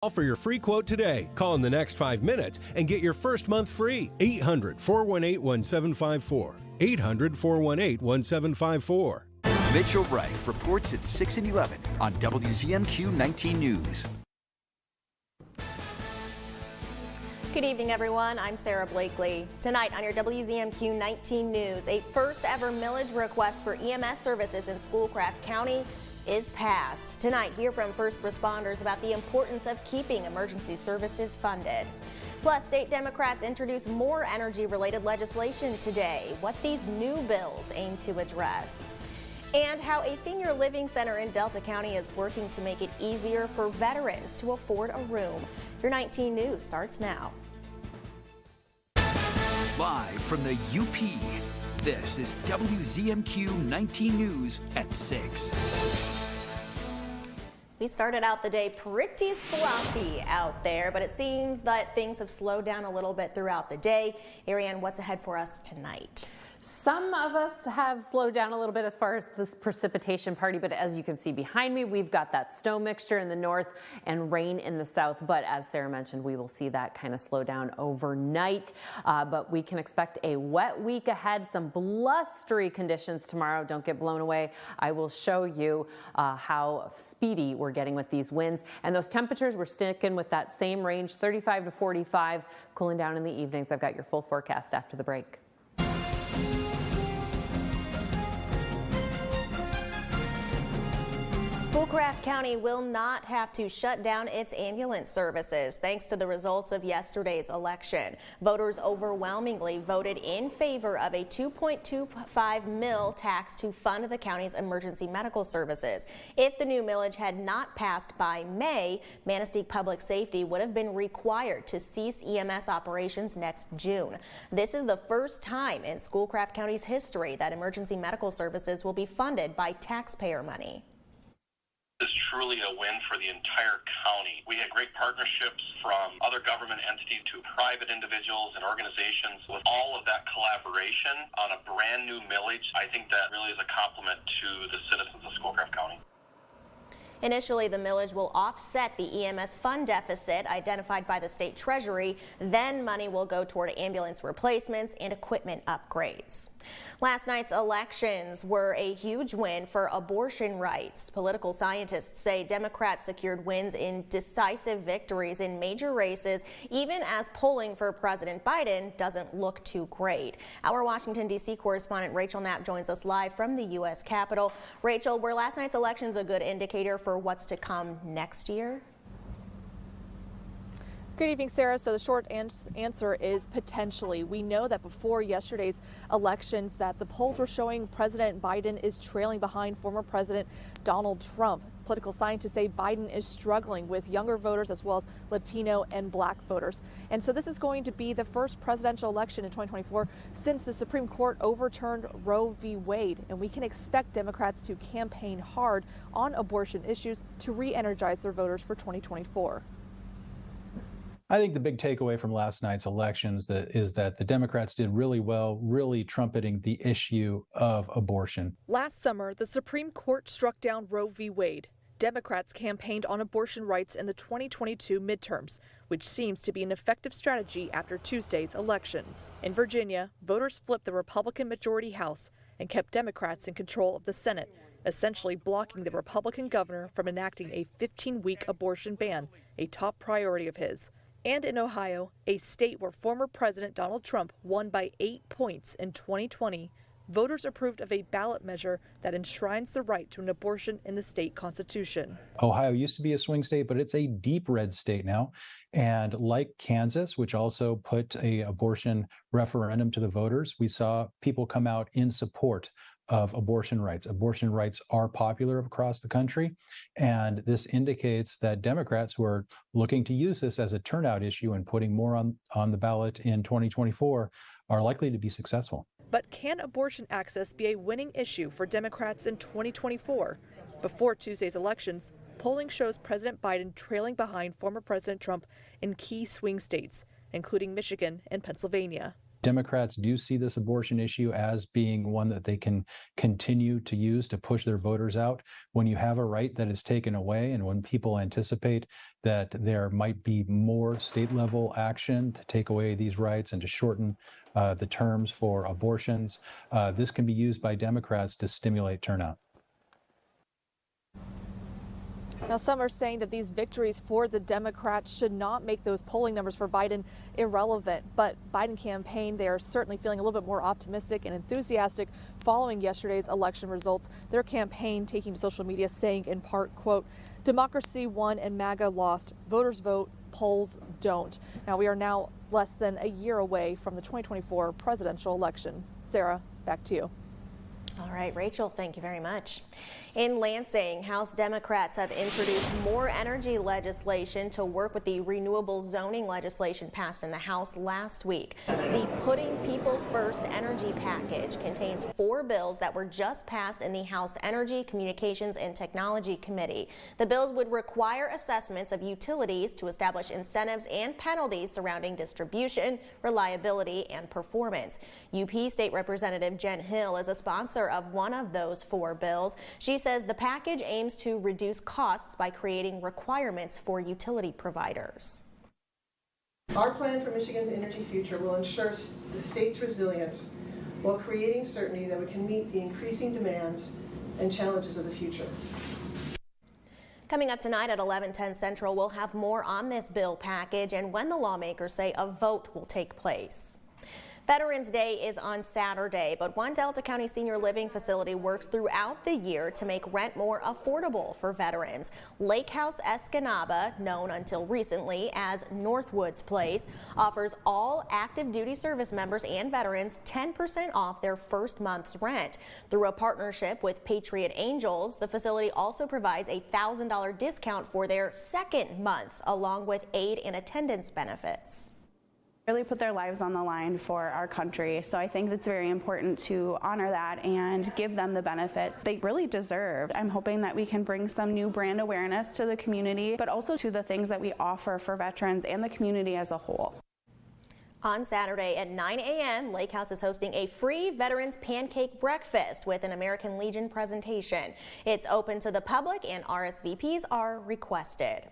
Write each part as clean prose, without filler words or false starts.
Call for your free quote today. Call in the next 5 minutes and get your first month free. 800-418-1754. 800-418-1754. Mitchell Reif reports at 6 and 11 on WZMQ 19 News. Good evening, everyone. I'm Sarah Blakely. Tonight on your WZMQ 19 News, a first ever millage request for EMS services in Schoolcraft County is passed. Tonight, hear from first responders about the importance of keeping emergency services funded. Plus, state Democrats introduce more energy-related legislation today. What these new bills aim to address. And how a senior living center in Delta County is working to make it easier for veterans to afford a room. Your 19 News starts now. Live from the UP, this is WZMQ 19 News at 6. We started out the day pretty sloppy out there, but it seems that things have slowed down a little bit throughout the day. Ariane, what's ahead for us tonight? Some of us have slowed down a little bit as far as this precipitation party, but as you can see behind me, we've got that snow mixture in the north and rain in the south. But as Sarah mentioned, we will see that kind of slow down overnight. But we can expect a wet week ahead, some blustery conditions tomorrow. Don't get blown away. I will show you how speedy we're getting with these winds. And those temperatures, we're sticking with that same range, 35 to 45, cooling down in the evenings. I've got your full forecast after the break. Schoolcraft County will not have to shut down its ambulance services thanks to the results of yesterday's election. Voters overwhelmingly voted in favor of a $2.25 mil tax to fund the county's emergency medical services. If the new millage had not passed by May, Manistee Public Safety would have been required to cease EMS operations next June. This is the first time in Schoolcraft County's history that emergency medical services will be funded by taxpayer money. Is truly a win for the entire county. We had great partnerships from other government entities to private individuals and organizations. With all of that collaboration on a brand new millage, I think that really is a compliment to the citizens of Schoolcraft County. Initially, the millage will offset the EMS fund deficit identified by the state treasury. Then money will go toward ambulance replacements and equipment upgrades. Last night's elections were a huge win for abortion rights. Political scientists say Democrats secured wins in decisive victories in major races, even as polling for President Biden doesn't look too great. Our Washington, D.C. correspondent Rachel Knapp joins us live from the U.S. Capitol. Rachel, were last night's elections a good indicator for what's to come next year? Good evening, Sarah. So the short answer is potentially. We know that before yesterday's elections that the polls were showing President Biden is trailing behind former President Donald Trump. Political scientists say Biden is struggling with younger voters as well as Latino and black voters. And so this is going to be the first presidential election in 2024 since the Supreme Court overturned Roe v. Wade. And we can expect Democrats to campaign hard on abortion issues to re-energize their voters for 2024. I think the big takeaway from last night's elections is that the Democrats did really well, really trumpeting the issue of abortion. Last summer, the Supreme Court struck down Roe v. Wade. Democrats campaigned on abortion rights in the 2022 midterms, which seems to be an effective strategy after Tuesday's elections. In Virginia, voters flipped the Republican majority House and kept Democrats in control of the Senate, essentially blocking the Republican governor from enacting a 15-week abortion ban, a top priority of his. And in Ohio, a state where former President Donald Trump won by 8 points in 2020, voters approved of a ballot measure that enshrines the right to an abortion in the state constitution. Ohio used to be a swing state, but it's a deep red state now. And like Kansas, which also put an abortion referendum to the voters, we saw people come out in support of abortion rights. Abortion rights are popular across the country, and this indicates that Democrats who are looking to use this as a turnout issue and putting more on the ballot in 2024 are likely to be successful. But can abortion access be a winning issue for Democrats in 2024? Before Tuesday's elections, polling shows President Biden trailing behind former President Trump in key swing states, including Michigan and Pennsylvania. Democrats do see this abortion issue as being one that they can continue to use to push their voters out. When you have a right that is taken away, and when people anticipate that there might be more state-level action to take away these rights and to shorten the terms for abortions, this can be used by Democrats to stimulate turnout. Now, some are saying that these victories for the Democrats should not make those polling numbers for Biden irrelevant. But Biden campaign, they are certainly feeling a little bit more optimistic and enthusiastic following yesterday's election results. Their campaign taking to social media saying in part, quote, "Democracy won and MAGA lost. Voters vote, polls don't." Now, we are now less than a year away from the 2024 presidential election. Sarah, back to you. All right, Rachel, thank you very much. In Lansing, House Democrats have introduced more energy legislation to work with the renewable zoning legislation passed in the House last week. The Putting People First energy package contains 4 bills that were just passed in the House Energy, Communications, and Technology Committee. The bills would require assessments of utilities to establish incentives and penalties surrounding distribution, reliability, and performance. UP State Representative Jen Hill is a sponsor of one of those 4 bills. She says the package aims to reduce costs by creating requirements for utility providers. Our plan for Michigan's energy future will ensure the state's resilience while creating certainty that we can meet the increasing demands and challenges of the future. Coming up tonight at 11:10 Central, we'll have more on this bill package and when the lawmakers say a vote will take place. Veterans Day is on Saturday, but one Delta County senior living facility works throughout the year to make rent more affordable for veterans. Lake House Escanaba, known until recently as Northwoods Place, offers all active duty service members and veterans 10% off their first month's rent. Through a partnership with Patriot Angels, the facility also provides a $1,000 discount for their second month, along with aid and attendance benefits. Really put their lives on the line for our country. So I think it's very important to honor that and give them the benefits they really deserve. I'm hoping that we can bring some new brand awareness to the community, but also to the things that we offer for veterans and the community as a whole. On Saturday at 9 a.m., Lake House is hosting a free Veterans Pancake Breakfast with an American Legion presentation. It's open to the public and RSVPs are requested.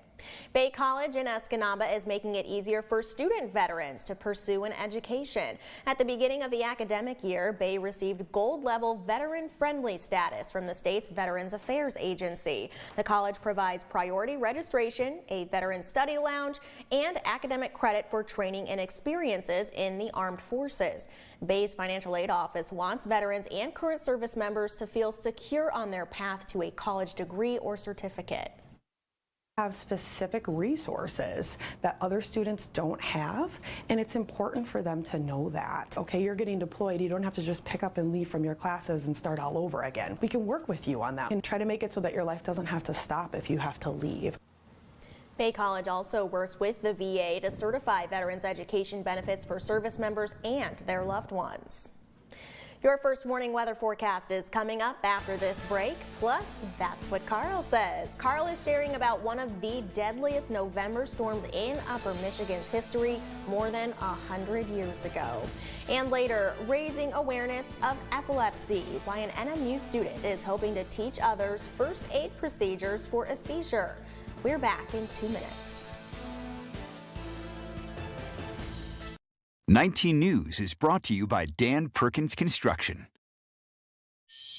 Bay College in Escanaba is making it easier for student veterans to pursue an education. At the beginning of the academic year, Bay received gold-level veteran-friendly status from the state's Veterans Affairs Agency. The college provides priority registration, a veteran study lounge, and academic credit for training and experiences in the armed forces. Bay's financial aid office wants veterans and current service members to feel secure on their path to a college degree or certificate. Have specific resources that other students don't have, and it's important for them to know that. Okay, you're getting deployed, you don't have to just pick up and leave from your classes and start all over again. We can work with you on that and try to make it so that your life doesn't have to stop if you have to leave. Bay College also works with the VA to certify veterans' education benefits for service members and their loved ones. Your first morning weather forecast is coming up after this break. Plus, that's what Carl says. Carl is sharing about one of the deadliest November storms in Upper Michigan's history more than 100 years ago. And later, raising awareness of epilepsy, why an NMU student is hoping to teach others first aid procedures for a seizure. We're back in 2 minutes. 19 News is brought to you by Dan Perkins Construction.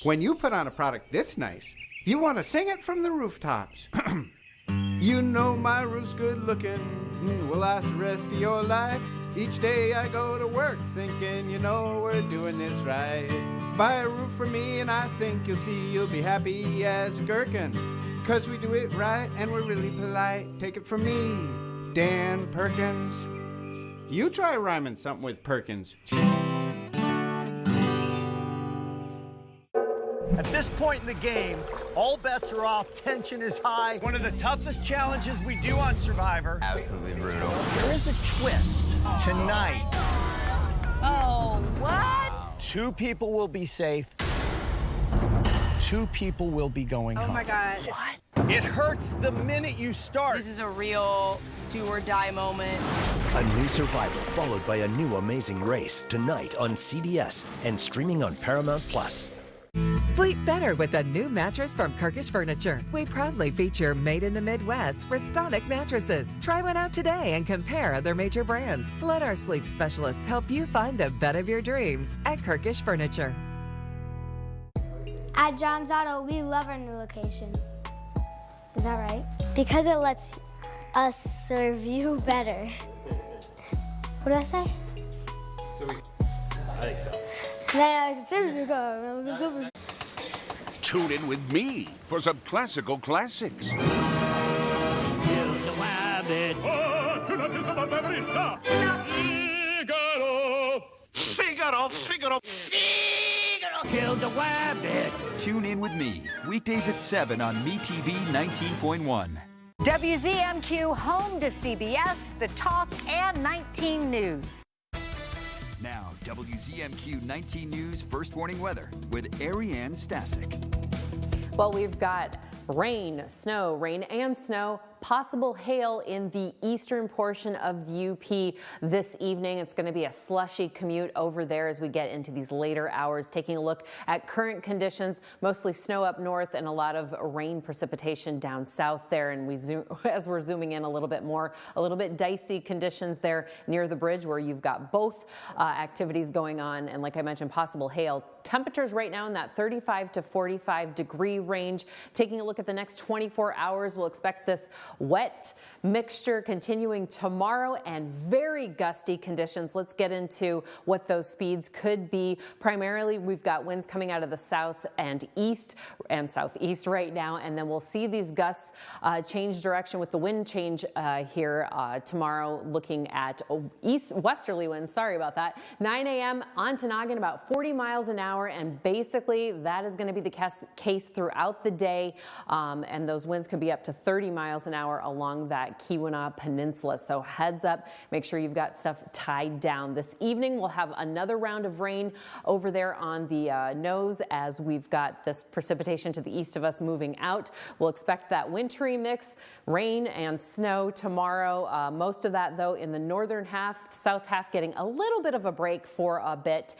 When you put on a product this nice, you want to sing it from the rooftops. You know my roof's good looking, will last the rest of your life. Each day I go to work thinking, you know we're doing this right. Buy a roof for me and I think you'll see you'll be happy as a gherkin. 'Cause we do it right and we're really polite. Take it from me, Dan Perkins. You try rhyming something with Perkins. At this point in the game, all bets are off, tension is high. One of the toughest challenges we do on Survivor. Absolutely brutal. There is a twist tonight. Oh, what? 2 people will be safe. 2 people will be going home. Oh my God. What? It hurts the minute you start. This is a real do-or-die moment. A new survival followed by a new amazing race tonight on CBS and streaming on Paramount+. Sleep better with a new mattress from Kirkish Furniture. We proudly feature made in the Midwest Restonic mattresses. Try one out today and compare other major brands. Let our sleep specialists help you find the bed of your dreams at Kirkish Furniture. At John's Auto, we love our new location. Is that right? Because it lets us serve you better. What did I say? I think so. Tune in with me for some classical classics. Figaro. Kill the rabbit. Tune in with me weekdays at 7 on MeTV 19.1. WZMQ home to CBS, the Talk, and 19 News. Now, WZMQ 19 News First Warning Weather with Ariane Stasic. Well, we've got rain and snow, possible hail in the eastern portion of the UP this evening. It's going to be a slushy commute over there as we get into these later hours. Taking a look at current conditions, mostly snow up north and a lot of rain precipitation down south there. And as we're zooming in a little bit more, a little bit dicey conditions there near the bridge where you've got both activities going on. And like I mentioned, possible hail. Temperatures right now in that 35 to 45 degree range. Taking a look at the next 24 hours, we'll expect this wet mixture continuing tomorrow and very gusty conditions. Let's get into what those speeds could be. Primarily, we've got winds coming out of the south and east and southeast right now, and then we'll see these gusts change direction with the wind change here tomorrow, looking at westerly winds. Sorry about that. 9 a.m. on Tanagan, about 40 miles an hour, and basically that is going to be the case throughout the day, and those winds could be up to 30 miles an hour along that Keweenaw Peninsula. So heads up, make sure you've got stuff tied down. This evening we'll have another round of rain over there on the nose as we've got this precipitation to the east of us moving out. We'll expect that wintry mix, rain and snow tomorrow. Most of that though in the northern half, south half getting a little bit of a break for a bit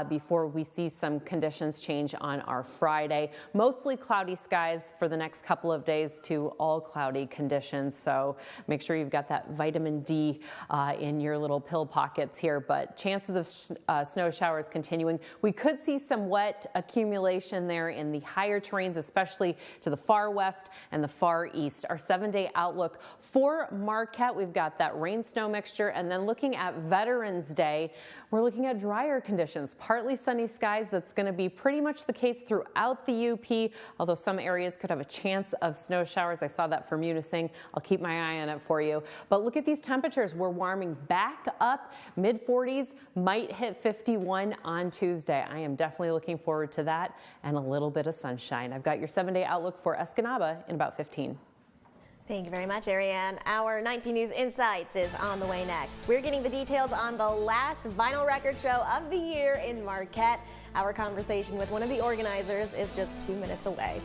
before we see some conditions change on our Friday. Mostly cloudy skies for the next couple of days to all cloudy conditions. So make sure you've got that vitamin D in your little pill pockets here, but chances of snow showers continuing. We could see some wet accumulation there in the higher terrains, especially to the far west and the far east. Our 7-day outlook for Marquette, we've got that rain snow mixture, and then looking at Veterans Day, we're looking at drier conditions, partly sunny skies. That's going to be pretty much the case throughout the UP, although some areas could have a chance of snow showers. I saw that for Munising. I'll keep my eye on it for you. But look at these temperatures. We're warming back up. Mid-40s, might hit 51 on Tuesday. I am definitely looking forward to that and a little bit of sunshine. I've got your 7-day outlook for Escanaba in about 15. Thank you very much, Ariane. Our 19 News Insights is on the way next. We're getting the details on the last vinyl record show of the year in Marquette. Our conversation with one of the organizers is just 2 minutes away.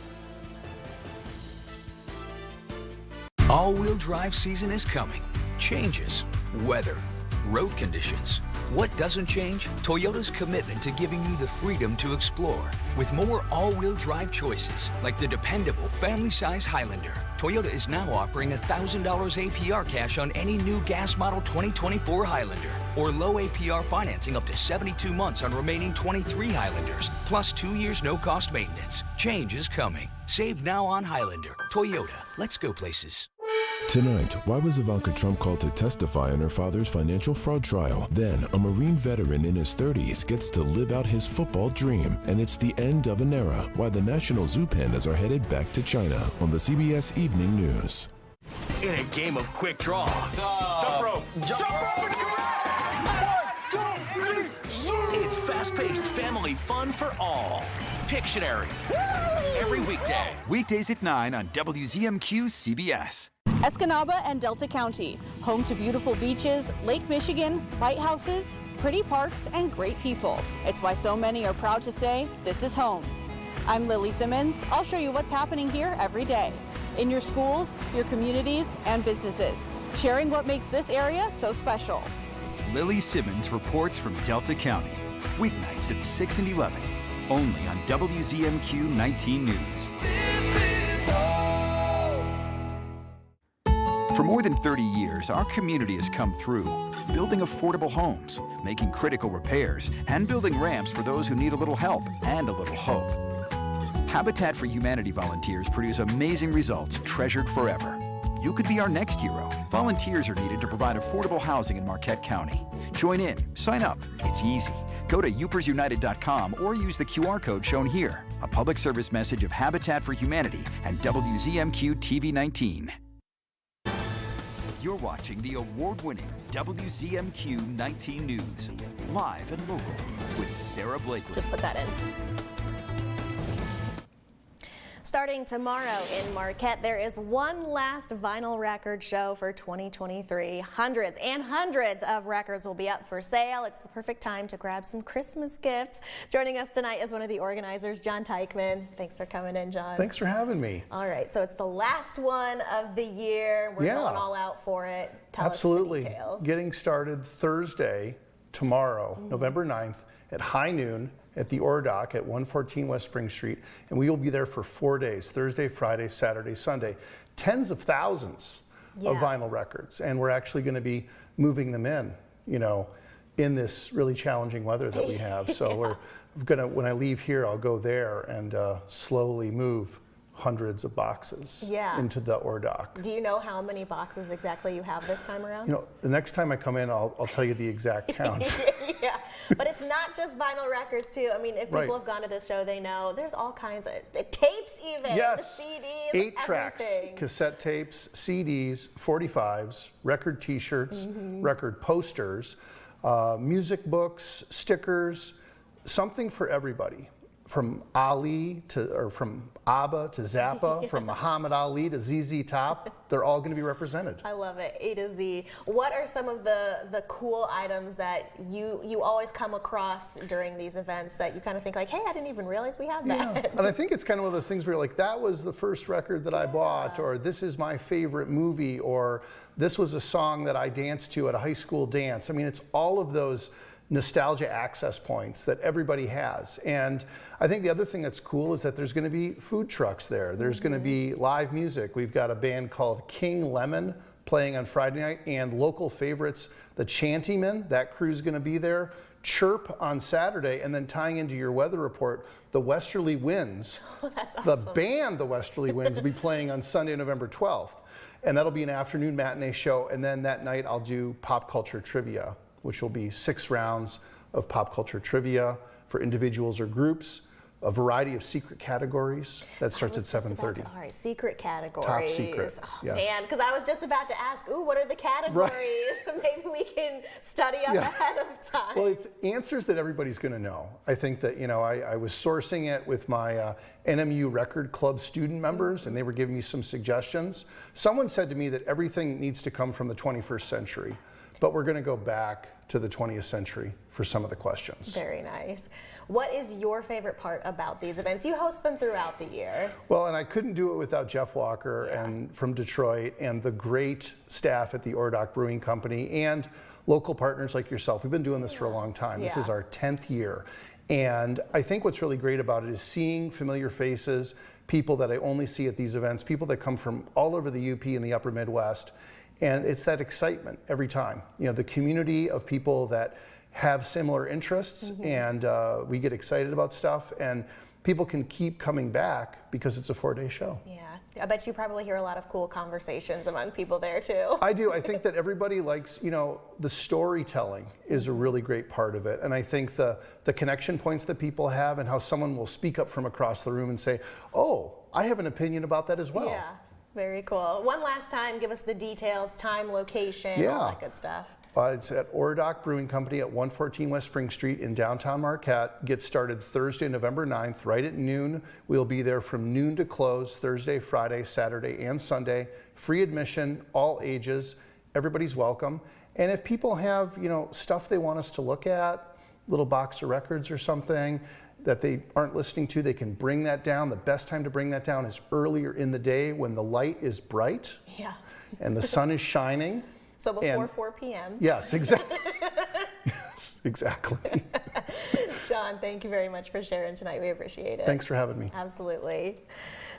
All-wheel drive season is coming. Changes, weather, road conditions. What doesn't change? Toyota's commitment to giving you the freedom to explore. With more all-wheel drive choices, like the dependable family-size Highlander, Toyota is now offering $1,000 APR cash on any new gas model 2024 Highlander, or low APR financing up to 72 months on remaining 23 Highlanders, plus 2 years no-cost maintenance. Change is coming. Save now on Highlander. Toyota. Let's go places. Tonight, why was Ivanka Trump called to testify in her father's financial fraud trial? Then, a Marine veteran in his 30s gets to live out his football dream, and it's the end of an era. Why the National Zoo pandas are headed back to China on the CBS Evening News. In a game of quick draw. Jump rope. Jump rope is correct! 1, 2, 3, It's fast-paced family fun for all. Pictionary. Every weekday. Weekdays at 9 on WZMQ CBS. Escanaba and Delta County, home to beautiful beaches, Lake Michigan, lighthouses, pretty parks, and great people. It's why so many are proud to say this is home. I'm Lily Simmons. I'll show you what's happening here every day, in your schools, your communities, and businesses, sharing what makes this area so special. Lily Simmons reports from Delta County, weeknights at 6 and 11, only on WZMQ 19 News. For more than 30 years, our community has come through, building affordable homes, making critical repairs, and building ramps for those who need a little help and a little hope. Habitat for Humanity volunteers produce amazing results treasured forever. You could be our next hero. Volunteers are needed to provide affordable housing in Marquette County. Join in, sign up, it's easy. Go to UpersUnited.com or use the QR code shown here. A public service message of Habitat for Humanity and WZMQ TV 19. You're watching the award-winning WZMQ 19 News, live and local with Sarah Blakely. Just put that in. Starting tomorrow in Marquette, there is one last vinyl record show for 2023. Hundreds and hundreds of records will be up for sale. It's the perfect time to grab some Christmas gifts. Joining us tonight is one of the organizers, John Teichman. Thanks for coming in, John. Thanks for having me. All right, so it's the last one of the year. We're going all out for it. Tell us the details. Getting started Thursday, tomorrow, November 9th at high noon at the Ordock at 114 West Spring Street, and we will be there for 4 days, Thursday, Friday, Saturday, Sunday. Tens of thousands of vinyl records, and we're actually going to be moving them in this really challenging weather that we have. So we're gonna, when I leave here, I'll go there and slowly move hundreds of boxes into the Ordock. Do you know how many boxes exactly you have this time around? The next time I come in, I'll tell you the exact count. Yeah, but it's not just vinyl records too. I mean, if people have gone to this show, they know there's all kinds of tapes, even the CDs, 8 tracks, cassette tapes, CDs, 45s, record T-shirts, record posters, music books, stickers, something for everybody. From Ali from ABBA to Zappa, from Muhammad Ali to ZZ Top, they're all going to be represented. I love it, A to Z. What are some of the cool items that you always come across during these events that you kind of think like, hey, I didn't even realize we had that? Yeah. And I think it's kind of one of those things where you're like, that was the first record that I bought, or this is my favorite movie, or this was a song that I danced to at a high school dance. I mean, it's all of those nostalgia access points that everybody has. And I think the other thing that's cool is that there's going to be food trucks there. There's going to be live music. We've got a band called King Lemon playing on Friday night, and local favorites, the Chantymen, that crew's going to be there. Chirp on Saturday, and then tying into your weather report, the Westerly Winds, that's awesome. The band The Westerly Winds will be playing on Sunday, November 12th. And that'll be an afternoon matinee show. And then that night I'll do pop culture trivia, which will be 6 rounds of pop culture trivia for individuals or groups, a variety of secret categories. That starts at 7:30. All right, secret categories. Top secret. Oh, yes. Man, because I was just about to ask, what are the categories? Right. Maybe we can study up ahead of time. Well, it's answers that everybody's going to know. I think that, I was sourcing it with my NMU Record Club student members, and they were giving me some suggestions. Someone said to me that everything needs to come from the 21st century, but we're going to go back to the 20th century for some of the questions. Very nice. What is your favorite part about these events? You host them throughout the year. Well, and I couldn't do it without Jeff Walker and from Detroit, and the great staff at the Ordock Brewing Company and local partners like yourself. We've been doing this for a long time. This is our 10th year. And I think what's really great about it is seeing familiar faces, people that I only see at these events, people that come from all over the UP and the upper Midwest. And it's that excitement every time. The community of people that have similar interests, and we get excited about stuff, and people can keep coming back because it's a 4-day show. Yeah, I bet you probably hear a lot of cool conversations among people there too. I do. I think that everybody likes, the storytelling is a really great part of it. And I think the connection points that people have, and how someone will speak up from across the room and say, oh, I have an opinion about that as well. Yeah. Very cool. One last time, give us the details, time, location, all that good stuff. It's at Ordock Brewing Company at 114 West Spring Street in downtown Marquette. Gets started Thursday, November 9th, right at noon. We'll be there from noon to close, Thursday, Friday, Saturday, and Sunday. Free admission, all ages. Everybody's welcome. And if people have, stuff they want us to look at, little box of records or something, that they aren't listening to, they can bring that down. The best time to bring that down is earlier in the day when the light is bright and the sun is shining. So before 4 p.m. Yes, exactly. Yes, exactly. John, thank you very much for sharing tonight. We appreciate it. Thanks for having me. Absolutely.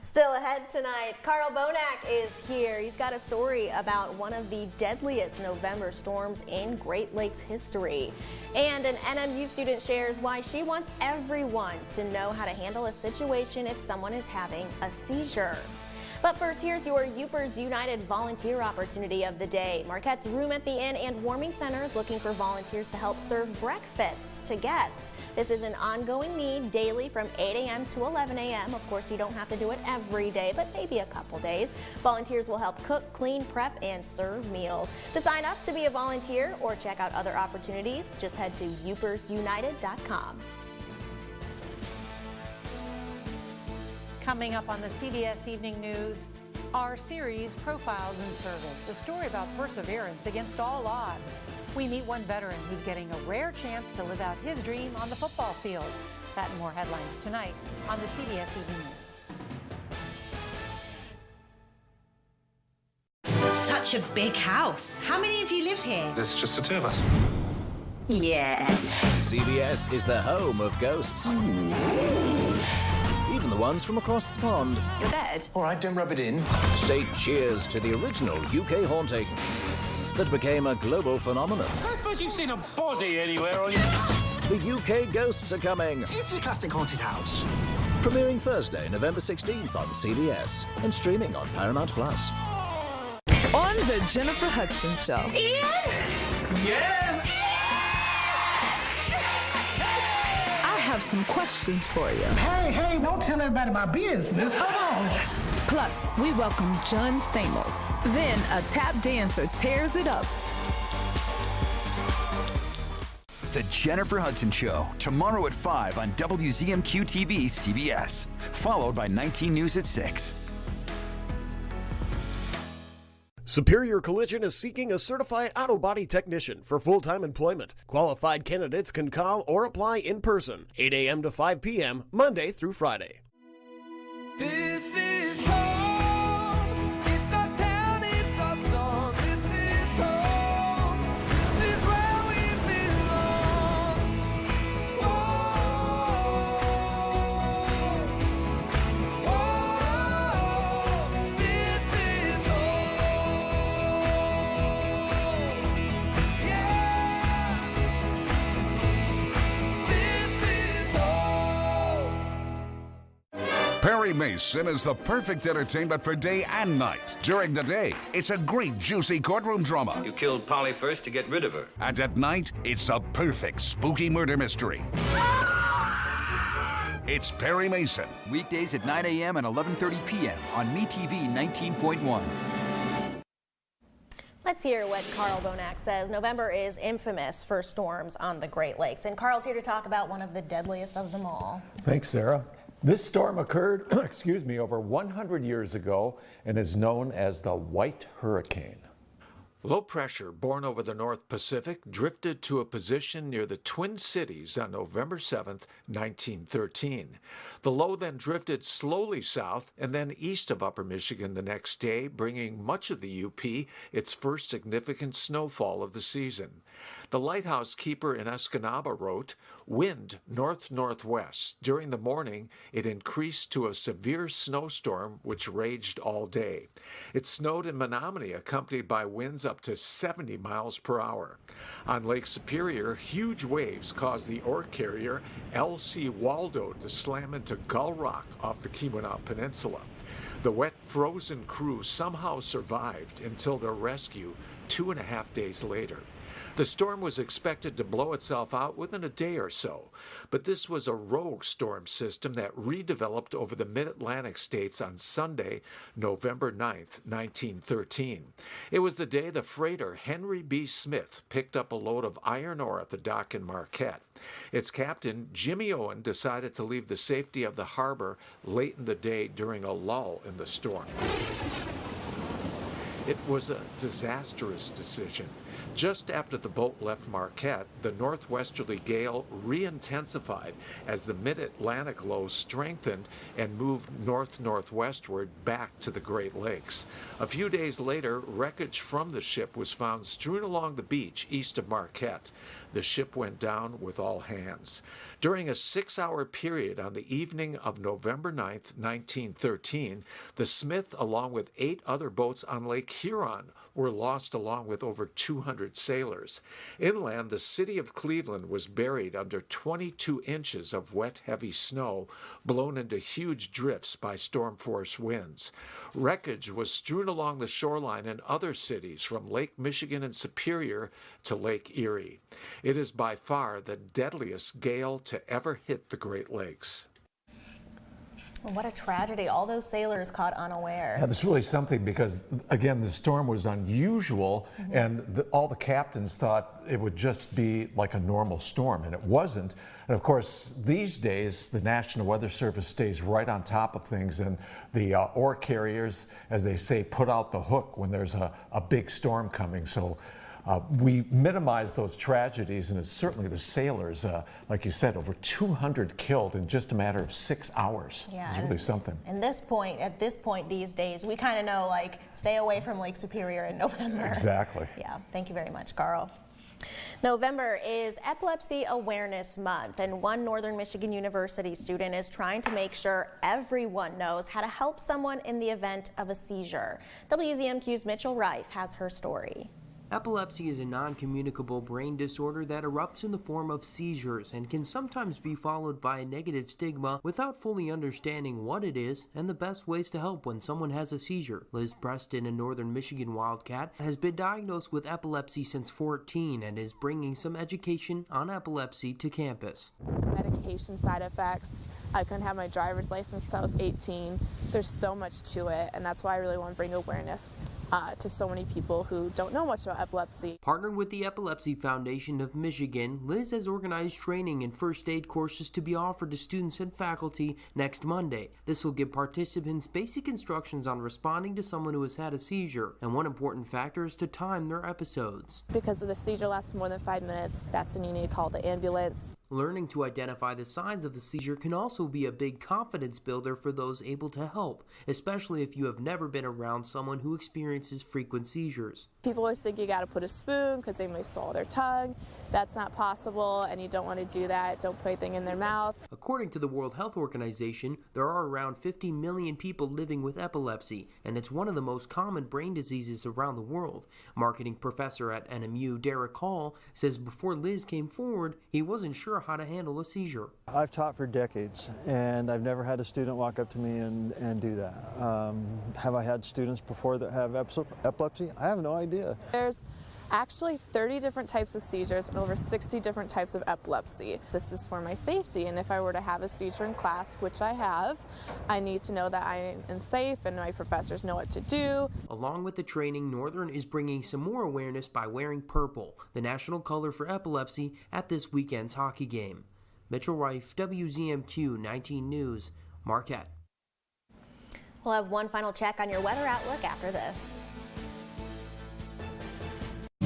Still ahead tonight, Carl Bonak is here. He's got a story about one of the deadliest November storms in Great Lakes history. And an NMU student shares why she wants everyone to know how to handle a situation if someone is having a seizure. But first, here's your Upers United volunteer opportunity of the day. Marquette's Room at the Inn and Warming Center is looking for volunteers to help serve breakfasts to guests. This is an ongoing need daily from 8 a.m. to 11 a.m. Of course, you don't have to do it every day, but maybe a couple days. Volunteers will help cook, clean, prep, and serve meals. To sign up to be a volunteer or check out other opportunities, just head to upersunited.com. Coming up on the CBS Evening News, our series Profiles in Service, a story about perseverance against all odds. We meet one veteran who's getting a rare chance to live out his dream on the football field. That and more headlines tonight on the CBS Evening News. Such a big house. How many of you live here? There's just the two of us. Yeah. CBS is the home of ghosts. Even the ones from across the pond. You're dead? All right, don't rub it in. Say cheers to the original UK haunting that became a global phenomenon. I suppose you've seen a body anywhere on your... The UK ghosts are coming. It's your classic haunted house. Premiering Thursday, November 16th on CBS and streaming on Paramount+. On the Jennifer Hudson Show. Ian? Yeah! I have some questions for you. Hey, don't tell everybody my business. Hold on. Plus, we welcome John Stamos. Then a tap dancer tears it up. The Jennifer Hudson Show, tomorrow at 5 on WZMQ TV CBS, followed by 19 News at 6. Superior Collision is seeking a certified auto body technician for full-time employment. Qualified candidates can call or apply in person, 8 a.m. to 5 p.m., Monday through Friday. This is home. It's our town, it's our song. This is home. This is where we belong. Whoa, this is home. Yeah, this is home. Perry Mason is the perfect entertainment for day and night. During the day, it's a great juicy courtroom drama. You killed Polly first to get rid of her. And at night, it's a perfect spooky murder mystery. It's Perry Mason. Weekdays at 9 a.m. and 11:30 p.m. on MeTV 19.1. Let's hear what Carl Bonak says. November is infamous for storms on the Great Lakes, and Carl's here to talk about one of the deadliest of them all. Thanks, Sarah. This storm occurred, over 100 years ago and is known as the White Hurricane. Low pressure born over the North Pacific drifted to a position near the Twin Cities on November 7, 1913. The low then drifted slowly south and then east of Upper Michigan the next day, bringing much of the UP its first significant snowfall of the season. The lighthouse keeper in Escanaba wrote, "Wind north-northwest. During the morning, it increased to a severe snowstorm which raged all day. It snowed in Menominee, accompanied by winds up to 70 miles per hour. On Lake Superior, huge waves caused the ore carrier L.C. Waldo to slam into Gull Rock off the Keweenaw Peninsula. The wet, frozen crew somehow survived until their rescue 2.5 days later. The storm was expected to blow itself out within a day or so, but this was a rogue storm system that redeveloped over the mid-Atlantic states on Sunday, November 9th, 1913. It was the day the freighter Henry B. Smith picked up a load of iron ore at the dock in Marquette. Its captain, Jimmy Owen, decided to leave the safety of the harbor late in the day during a lull in the storm. It was a disastrous decision. Just after the boat left Marquette, the northwesterly gale re-intensified as the mid-Atlantic low strengthened and moved north-northwestward back to the Great Lakes. A few days later, wreckage from the ship was found strewn along the beach east of Marquette. The ship went down with all hands. During a 6-hour period on the evening of November 9th, 1913, the Smith, along with 8 other boats on Lake Huron, were lost along with over 200 sailors. Inland, the city of Cleveland was buried under 22 inches of wet, heavy snow, blown into huge drifts by storm force winds. Wreckage was strewn along the shoreline in other cities from Lake Michigan and Superior to Lake Erie. It is by far the deadliest gale to ever hit the Great Lakes. What a tragedy. All those sailors caught unaware. Yeah, this is really something because, again, the storm was unusual, and all the captains thought it would just be like a normal storm, and it wasn't. And of course, these days, the National Weather Service stays right on top of things, and the ore carriers, as they say, put out the hook when there's a big storm coming. So we minimize those tragedies, and it's certainly the sailors, like you said, over 200 killed in just a matter of 6 hours. Yeah, it's really something. At this point these days, we kind of know, like, stay away from Lake Superior in November. Exactly. Yeah, thank you very much, Carl. November is Epilepsy Awareness Month, and one Northern Michigan University student is trying to make sure everyone knows how to help someone in the event of a seizure. WZMQ's Mitchell Reif has her story. Epilepsy is a non-communicable brain disorder that erupts in the form of seizures and can sometimes be followed by a negative stigma without fully understanding what it is and the best ways to help when someone has a seizure. Liz Preston, a Northern Michigan Wildcat, has been diagnosed with epilepsy since 14 and is bringing some education on epilepsy to campus. Medication side effects. I couldn't have my driver's license until I was 18. There's so much to it, and that's why I really want to bring awareness to so many people who don't know much about epilepsy. Partnered with the Epilepsy Foundation of Michigan, Liz has organized training and first aid courses to be offered to students and faculty next Monday. This will give participants basic instructions on responding to someone who has had a seizure, and one important factor is to time their episodes. Because if the seizure lasts more than 5 minutes, that's when you need to call the ambulance. Learning to identify the signs of a seizure can also be a big confidence builder for those able to help, especially if you have never been around someone who experiences frequent seizures. People always think you got to put a spoon because they may swallow their tongue. That's not possible, and you don't want to do that. Don't put anything in their mouth. According to the World Health Organization, there are around 50 million people living with epilepsy, and it's one of the most common brain diseases around the world. Marketing professor at NMU, Derek Hall, says before Liz came forward, he wasn't sure how to handle a seizure. I've taught for decades, and I've never had a student walk up to me and do that. Have I had students before that have epilepsy? I have no idea. There's actually 30 different types of seizures and over 60 different types of epilepsy. This is for my safety, and if I were to have a seizure in class, which I have, I need to know that I am safe and my professors know what to do. Along with the training, Northern is bringing some more awareness by wearing purple, the national color for epilepsy, at this weekend's hockey game. Mitchell Reif, WZMQ 19 News, Marquette. We'll have one final check on your weather outlook after this.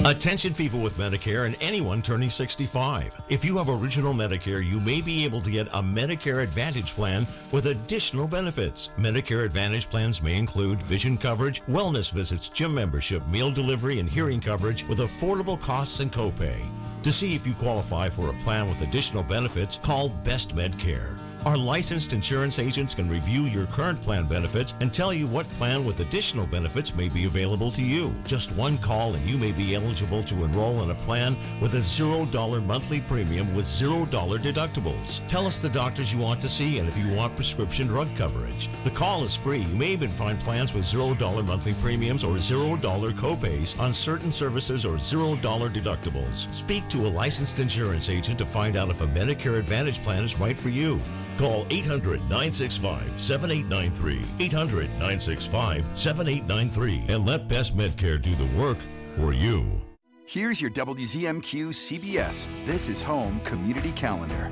Attention people with Medicare and anyone turning 65. If you have original Medicare, you may be able to get a Medicare Advantage plan with additional benefits. Medicare Advantage plans may include vision coverage, wellness visits, gym membership, meal delivery, and hearing coverage with affordable costs and copay. To see if you qualify for a plan with additional benefits, call Best Medcare. Our licensed insurance agents can review your current plan benefits and tell you what plan with additional benefits may be available to you. Just one call and you may be eligible to enroll in a plan with a $0 monthly premium with $0 deductibles. Tell us the doctors you want to see and if you want prescription drug coverage. The call is free. You may even find plans with $0 monthly premiums or $0 copays on certain services or $0 deductibles. Speak to a licensed insurance agent to find out if a Medicare Advantage plan is right for you. Call 800-965-7893, 800-965-7893, and let Best Medcare do the work for you. Here's your WZMQ CBS This is Home Community Calendar.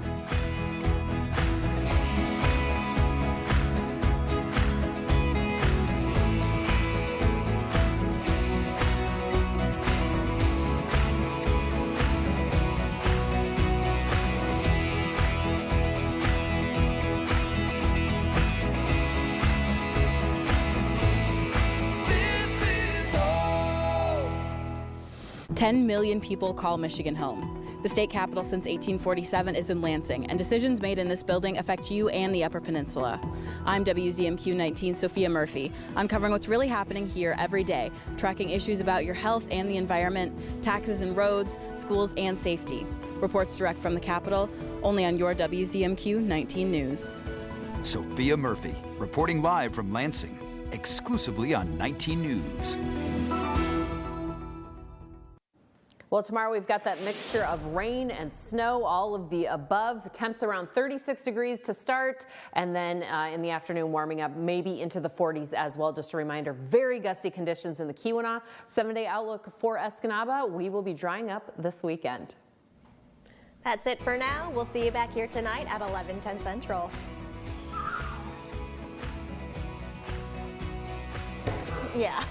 10 million people call Michigan home. The state capital since 1847 is in Lansing, and decisions made in this building affect you and the Upper Peninsula. I'm WZMQ 19 Sophia Murphy, uncovering what's really happening here every day, tracking issues about your health and the environment, taxes and roads, schools and safety. Reports direct from the Capitol, only on your WZMQ 19 News. Sophia Murphy, reporting live from Lansing, exclusively on 19 News. Well, tomorrow we've got that mixture of rain and snow, all of the above. Temps around 36 degrees to start, and then in the afternoon warming up maybe into the 40s as well. Just a reminder, very gusty conditions in the Keweenaw. 7-day outlook for Escanaba. We will be drying up this weekend. That's it for now. We'll see you back here tonight at 11:10 Central. Yeah.